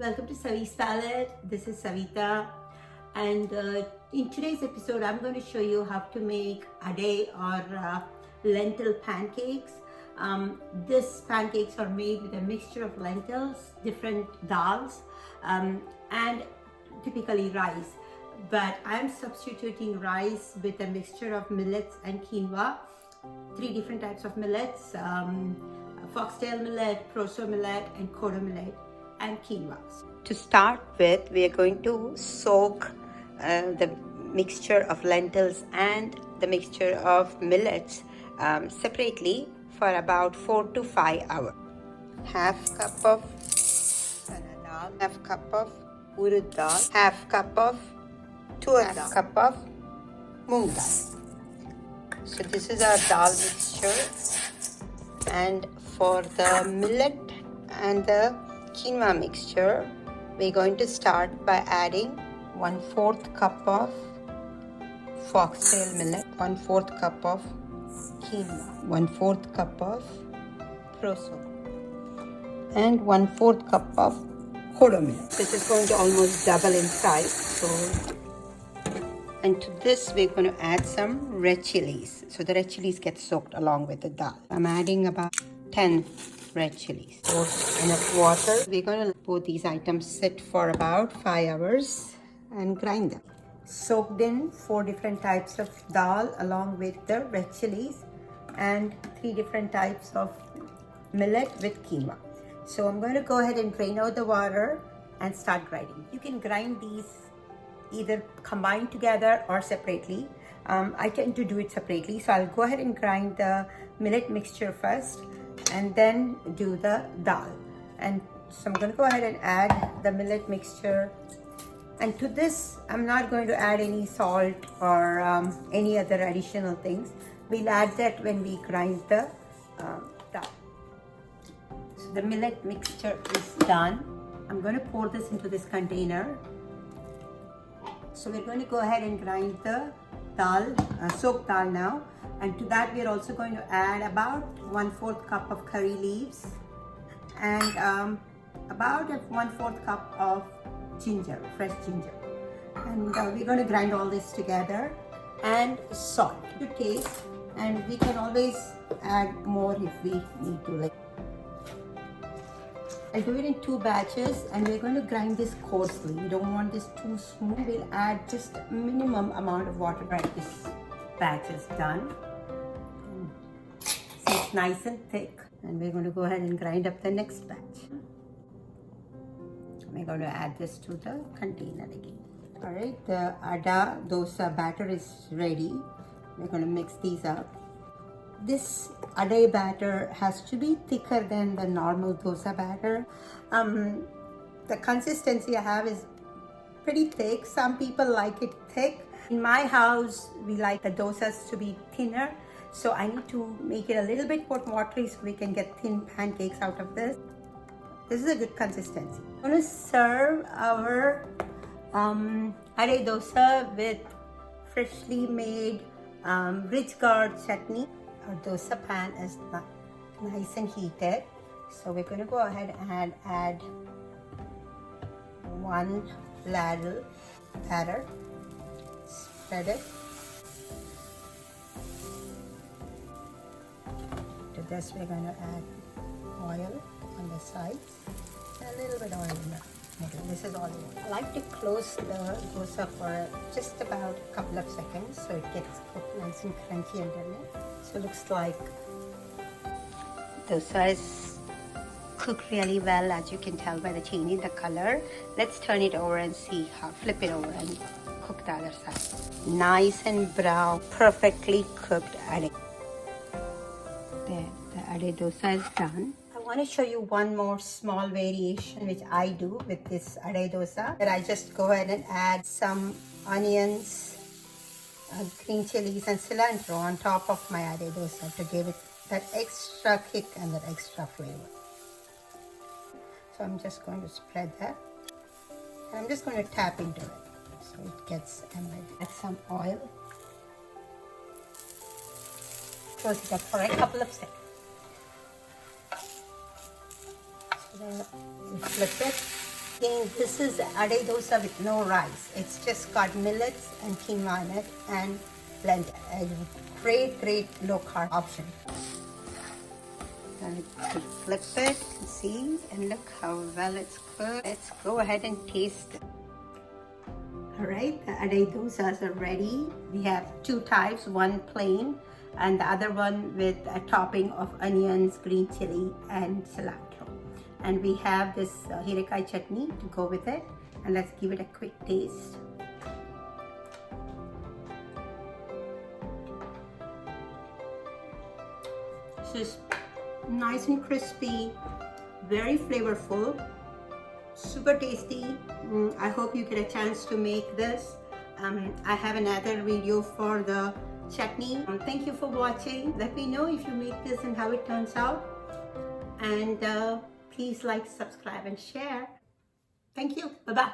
Welcome to Savi's Palette. This is Savita, and in today's episode I'm going to show you how to make Adai or lentil pancakes. These pancakes are made with a mixture of lentils, different dahls, and typically rice. But I'm substituting rice with a mixture of millets and quinoa, 3 different types of millets, Foxtail millet, Proso millet, and Kodo millet, and quinoa. To start with, we are going to soak the mixture of lentils and the mixture of millets separately for about 4 to 5 hours. Half cup of Channa Dhal, half cup of Urud dal, half cup of Toor, half cup of Moong dal. So this is our dal mixture, and for the millet and the quinoa mixture, we're going to start by adding 1/4 cup of foxtail millet, 1/4 cup of quinoa, 1/4 cup of proso, and 1/4 cup of Kodo millet. This is going to almost double in size. And to this, we're going to add some red chilies. So the red chilies get soaked along with the dal. I'm adding about 10 red chilies. Pour enough water. We're going to let both these items sit for about 5 hours and grind them. Soaked in 4 different types of dal along with the red chilies and 3 different types of millet with quinoa. So I'm going to go ahead and drain out the water and start grinding. You can grind these either combined together or separately. I tend to do it separately, so I'll go ahead and grind the millet mixture first and then do the dal. And so I'm going to go ahead and add the millet mixture, and to this I'm not going to add any salt or any other additional things. We'll add that when we grind the dal. So the millet mixture is done. I'm going to pour this into this container. So we're going to go ahead and grind the dal, soaked dal now, and to that we are also going to add about 1/4 cup of curry leaves and about 1/4 cup of ginger, fresh ginger, and we're going to grind all this together, and salt to taste, and we can always add more if we need to. I'll do it in 2 batches, and we're going to grind this coarsely. We don't want this too smooth. We'll add just a minimum amount of water. Right, this batch is done. So it's nice and thick, and we're going to go ahead and grind up the next batch. We're going to add this to the container again. All right, the Adai dosa batter is ready. We're going to mix these up. This Adai batter has to be thicker than the normal dosa batter. The consistency I have is pretty thick. Some people like it thick. In my house, we like the dosas to be thinner. So I need to make it a little bit more watery so we can get thin pancakes out of this. This is a good consistency. I'm going to serve our Adai dosa with freshly made rich gourd chutney. Our dosa pan is nice and heated, so we're going to go ahead and add 1 ladle batter. Spread it. To this we're going to add oil on the sides and a little bit of oil in the middle. This is all you want. I like to close the dosa for just about a couple of seconds so it gets cooked nice and crunchy underneath. So it looks like dosa is cooked really well, as you can tell by the change in the color. Let's turn it over and see how, flip it over and cook the other side. Nice and brown, perfectly cooked Adai. There, the Adai dosa is done. I want to show you one more small variation which I do with this Adai dosa. That I just go ahead and add some onions, green chilies and cilantro on top of my Adai dosa to give it that extra kick and that extra flavor. So I'm just going to spread that, and I'm just going to tap into it so it gets embedded. Add some oil. Close it up for a couple of seconds. So then we flip it Again, this is Adai dosa with no rice. It's just got millets and quinoa in it and lentil. A great low carb option. Then flip it, see, and look how well it's cooked. Let's go ahead and taste it. Alright, the Adai dosas are ready. We have two types, one plain and the other one with a topping of onions, green chili and cilantro. And we have this hirikai chutney to go with it. And let's give it a quick taste. This is nice and crispy, very flavorful, super tasty. I hope you get a chance to make this. I have another video for the chutney. Thank you for watching. Let me know if you make this and how it turns out. And please like, subscribe and share. Thank you. Bye-bye.